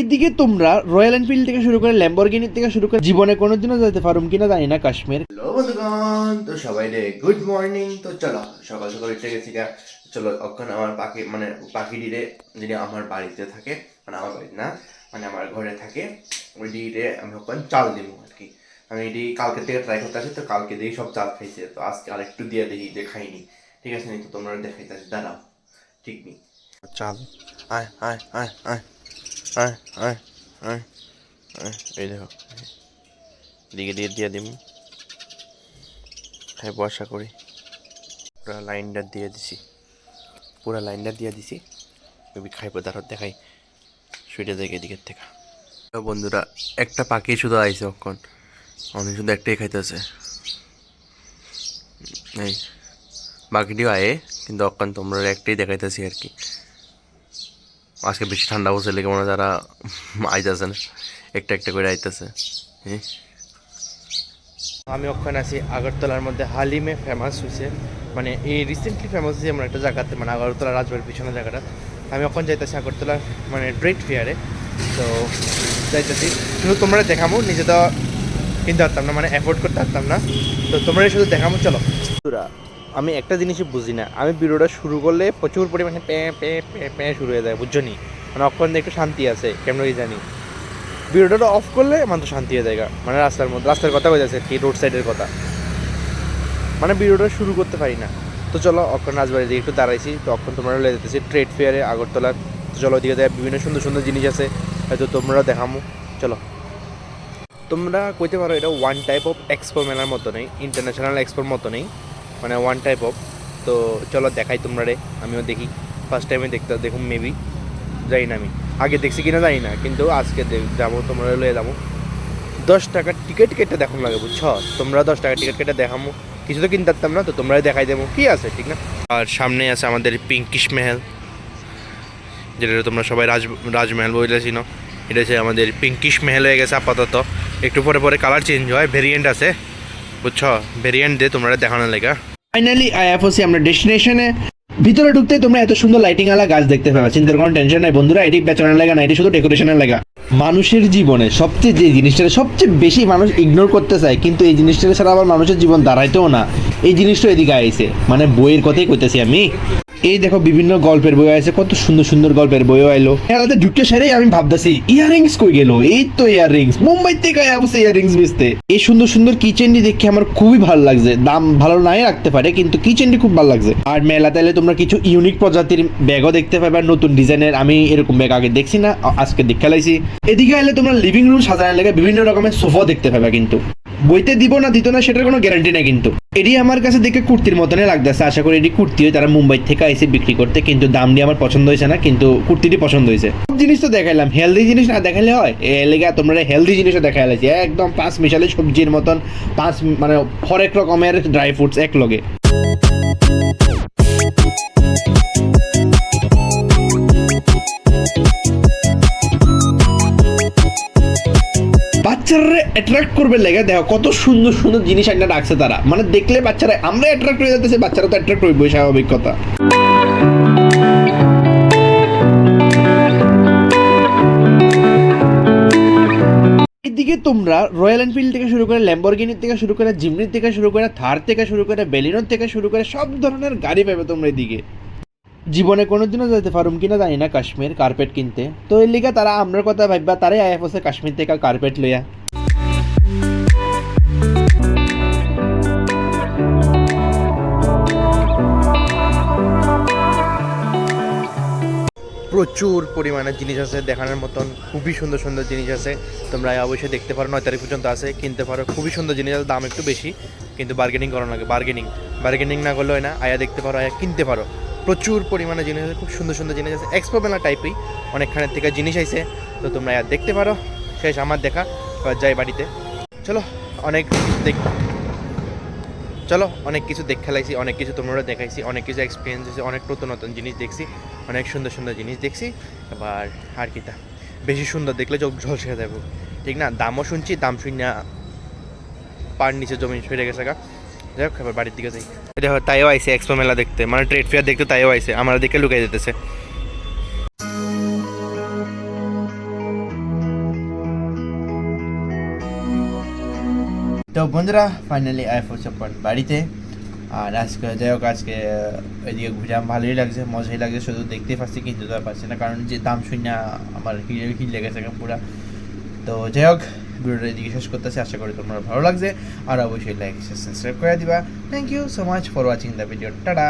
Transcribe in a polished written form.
এদিকে তোমরা royal Enfield থেকে শুরু করে ল্যাম্বরগিনি থেকে শুরু করে জীবনে কোনোদিনও যেতে পারুম কিনা জানি না কাশ্মীর। হ্যালো বন্ধুগণ, তো সবাই রে গুড মর্নিং। তো চলো সকাল সকাল উঠে গেছি গা। চলো ওখানে আমার পাখিটিরে যিনি আমার বাড়িতে থাকে, মানে আমার বাড়িতে না, মানে আমার ঘরে থাকে, ওই ডিরে আমি ওখানে চাল দিব আর কি। আমি এটি কালকে থেকে ট্রাই করতে আসি, তো কালকে দেখি সব চাল খাইছে, তো আজকে আর একটু দিয়ে দেখি যে খাইনি। ঠিক আছে নি? তো তোমরা দেখাইতে আসি, দাঁড়াও, ঠিক নেই চাল। আয় আয় আয় আয় আয় আয় আয় আয়, এই দেখো দিকে দিয়ে দিয়ে দিম। হ্যাঁ, বর্ষা করি পুরা লাইনটা দিয়ে দিছি খাইবো, দাঁড়াও দেখাই সুইটা দেখে এদিকের থেকে। বন্ধুরা, একটা পাখি শুধু আইছে অক্ষণ, অনেক শুধু একটাই খাইতেছে। এই বাকিটিও আয়ে, কিন্তু অক্ষণ তোমরা একটাই দেখাইতেছি আর কি। আজকে বেশি ঠান্ডা বসে লেগে মনে যারা আইতেছে না, একটা একটা করে আইতেছে। হ্যাঁ, আমি ওখানে আছি আগরতলার মধ্যে, হালিমে ফেমাস হয়েছে, মানে এই রিসেন্টলি ফেমাস হয়েছে এমন একটা জায়গাতে, মানে আগরতলা রাজবাড়ির পিছনে জায়গাটা। আমি ওখানে যাইতেছি আগরতলা মানে ট্রেড ফেয়ারে। তো যাইতেছি শুধু তোমরা দেখাবো, নিজে তো কিনতে পারতাম না, মানে অ্যাফোর্ড করতে পারতাম না, তো তোমরা শুধু দেখাবো। চলো। আমি একটা জিনিসই বুঝি না, আমি ভিডিওটা শুরু করলে প্রচুর পরিমাণে প্যাঁ প্যাঁ প্যাঁ প্যাঁ শুরু হয়ে যায়, বুঝছো নি? মানে ওখানে একটু শান্তি আছে, কেমন জানি। ভিডিওটা অফ করলে আমার তো শান্তি হয়ে যায়, মানে রাস্তার কথা হয়ে যাচ্ছে কি, রোড সাইডের কথা, মানে ভিডিওটা শুরু করতে পারি না। তো চলো, অক্ষণ রাজবাড়ি দিয়ে একটু দাঁড়াইছি, তো অক্ষণ তোমরা লে যেতেছি ট্রেড ফেয়ারে আগরতলার। তো চলো, ওদিকে দেয় বিভিন্ন সুন্দর সুন্দর জিনিস আছে, হয়তো তোমরাও দেখামো। চলো, তোমরা কইতে পারো এটা ওয়ান টাইপ অফ এক্সপো মেলার মতো নেই, ইন্টারন্যাশনাল এক্সপোর মতো নেই, মানে ওয়ান টাইপ অফ। তো চলো দেখাই তোমরা রে, আমিও দেখি। ফার্স্ট টাইমে দেখুন মেবি, জানি না আমি আগে দেখছি কিনা জানি না, কিন্তু আজকে যাবো, তোমরা লয়ে যাবো। 10 টাকার টিকিট কেটে দেখুন লাগে, বুঝছ? তোমরা 10 টাকার টিকিট কেটে দেখামো, কিছু তো কিনতে পারতাম না, তো তোমরাই দেখাই দেবো, কি আছে ঠিক না? আর সামনে আছে আমাদের পিঙ্কিশ মেহেল, যেটা তোমরা সবাই রাজমহল বলেছি না, এটা হচ্ছে আমাদের পিঙ্কিশ মেহেল হয়ে গেছে আপাতত। একটু পরে পরে কালার চেঞ্জ হয়, ভেরিয়েন্ট আছে, বুঝছ? ভেরিয়েন্ট দিয়ে তোমরা দেখানোর লেগা। ফাইনালি আইএফওসি আমরা ডেস্টিনেশনে। ভিতরে ঢুকতে তোমরা এত সুন্দর লাইটিং আলা গাছ দেখতে পাবে, চিন্তার কোনো টেনশন নাই বন্ধুরা। এটি বেচানোর লাগা না, এটি শুধু ডেকোরেশনের লাগা। মানুষের জীবনে সবচেয়ে যে জিনিসটা সবচেয়ে বেশি মানুষ ইগনোর করতে চায়, কিন্তু এই জিনিসটা ছাড়া আবার মানুষের জীবন দাঁড়াইতেও না, এই জিনিসটা এদিকে আইছে, মানে বইয়ের কথাই কইতেছি আমি। এই দেখো বিভিন্ন গল্পের বই আছে, কত সুন্দর সুন্দর গল্পের বইও আইলো। খেলাতে ঢুকতে সেরেই আমি ভাবতেছি ইয়াররিংস কই গেল, এই তো ইয়াররিংস মুম্বাই থেকে অবশ্য ইয়াররিংস বেচতে। এই সুন্দর সুন্দর কিচেনটি দেখে আমার খুবই ভালো লাগছে, দাম ভালো নাই রাখতে পারে, কিন্তু কিচেনটি খুব ভালো লাগছে। আর মেলা তাইলে তোমরা কিছু ইউনিক প্রজাতির ব্যাগও দেখতে পাবে, নতুন ডিজাইনের। আমি এরকম ব্যাগ আগে দেখছি না, আজকে দেখে লাইছি। এদিকে আইলে তোমরা লিভিং রুম সাজানোর লেগে বিভিন্ন রকমের সোফা দেখতে পাবে, কিন্তু বইতে দিব না দিত না সেটার কোনো গ্যারান্টি নেই। কিন্তু এটি আমার কাছে দেখে কুর্তির মতনই লাগতেছে, আশা করি এটি কুর্তি হয়, তারা মুম্বাই থেকে আইসে বিক্রি করতে, কিন্তু দাম দিয়ে আমার পছন্দ হয়েছে না, কিন্তু কুর্তিটি পছন্দ হয়েছে। সব জিনিস তো দেখাইলাম, হেলদি জিনিস না দেখাইলে হয়? এর লেগে তোমরা হেলদি জিনিসও দেখাই লাইছি, একদম 5 মিশালি সবজির মতন, 5 মানে হরেক রকমের ড্রাই ফ্রুটস এক লগে। বাচ্চারা অ্যাট্রাক্ট করবে লেগে দেখো কত সুন্দর সুন্দর জিনিস একটা রাখছে তারা, মানে দেখলে বাচ্চারা, আমরা অ্যাট্রাক্ট হয়ে যাচ্ছে, বাচ্চারা তো অ্যাট্রাক্ট হইবে, স্বাভাবিক কথা। এদিকে তোমরা রয়্যাল এনফিল্ড থেকে শুরু করে ল্যাম্বরগিনি থেকে শুরু করে জিমনি থেকে শুরু করে থার থেকে শুরু করে বেলিনোর থেকে শুরু করে সব ধরনের গাড়ি পাবে তোমরা এদিকে। জীবনে কোনোদিনও যেতে পারুম কিনা জানি না কাশ্মীর কার্পেট কিনতে, তো এর লিগে তারা আমরার কথা ভাববা, তারাই আইএফওসি কাশ্মীর থেকে কার্পেট লইয়া। প্রচুর পরিমাণে জিনিস আছে দেখানোর মতন, খুবই সুন্দর সুন্দর জিনিস আছে, তোমরা অবশ্যই দেখতে পারো। 9 তারিখ পর্যন্ত আছে, কিনতে পারো, খুবই সুন্দর জিনিস আছে, দাম একটু বেশি, কিন্তু বার্গেনিং করানো লাগে। বার্গেনিং না করলে হয় না, আয়া দেখতে পারো, আয়া কিনতে পারো। প্রচুর পরিমাণে জিনিস আছে, খুব সুন্দর সুন্দর জিনিস আছে, এক্সপো মেলা টাইপই, অনেকখানের থেকে জিনিস আইছে, তো তোমরা আয়া দেখতে পারো। শেষ আমার দেখা, যাই বাড়িতে। চলো, অনেক কিছু দেখ খেলাইছি, অনেক কিছু তোমরা দেখাইছি, অনেক কিছু এক্সপিরিয়েন্স হয়েছে, অনেক নতুন নতুন জিনিস দেখছি, অনেক সুন্দর সুন্দর জিনিস দেখছি। এবার আর কি, তা বেশি সুন্দর দেখলে চোখ ঝলসে যাবো, ঠিক না? দামও শুনছি, দাম শুনে পার নিচে জমি সরে গেছে গা। যাই হোক, এবার বাড়ির দিকে যাই। দেখো, তাইও আইসে এক্সপো মেলা দেখতে, মানে ট্রেড ফেয়ার দেখতে তাইও আইসে, আমার দিকে লুকাই যেতেছে। তো বন্ধুরা ফাইনালি আই পৌঁছে বাড়িতে। আর আজকে যাই হোক, আজকে এদিকে ঘুরলাম, ভালোই লাগছে, মজাই লাগছে, শুধু দেখতেই পাচ্ছি কিনতে তো আর পারছি না, কারণ যে দাম শুনে আমার হিল লেগেছে পুরা। তো যাই হোক, ভিডিওটা এদিকে শেষ করতেছি, আশা করি তোমরা ভালো লাগছে, আর অবশ্যই লাইক সাবস্ক্রাইব করে দিবা। Thank you so much for watching the video, tata.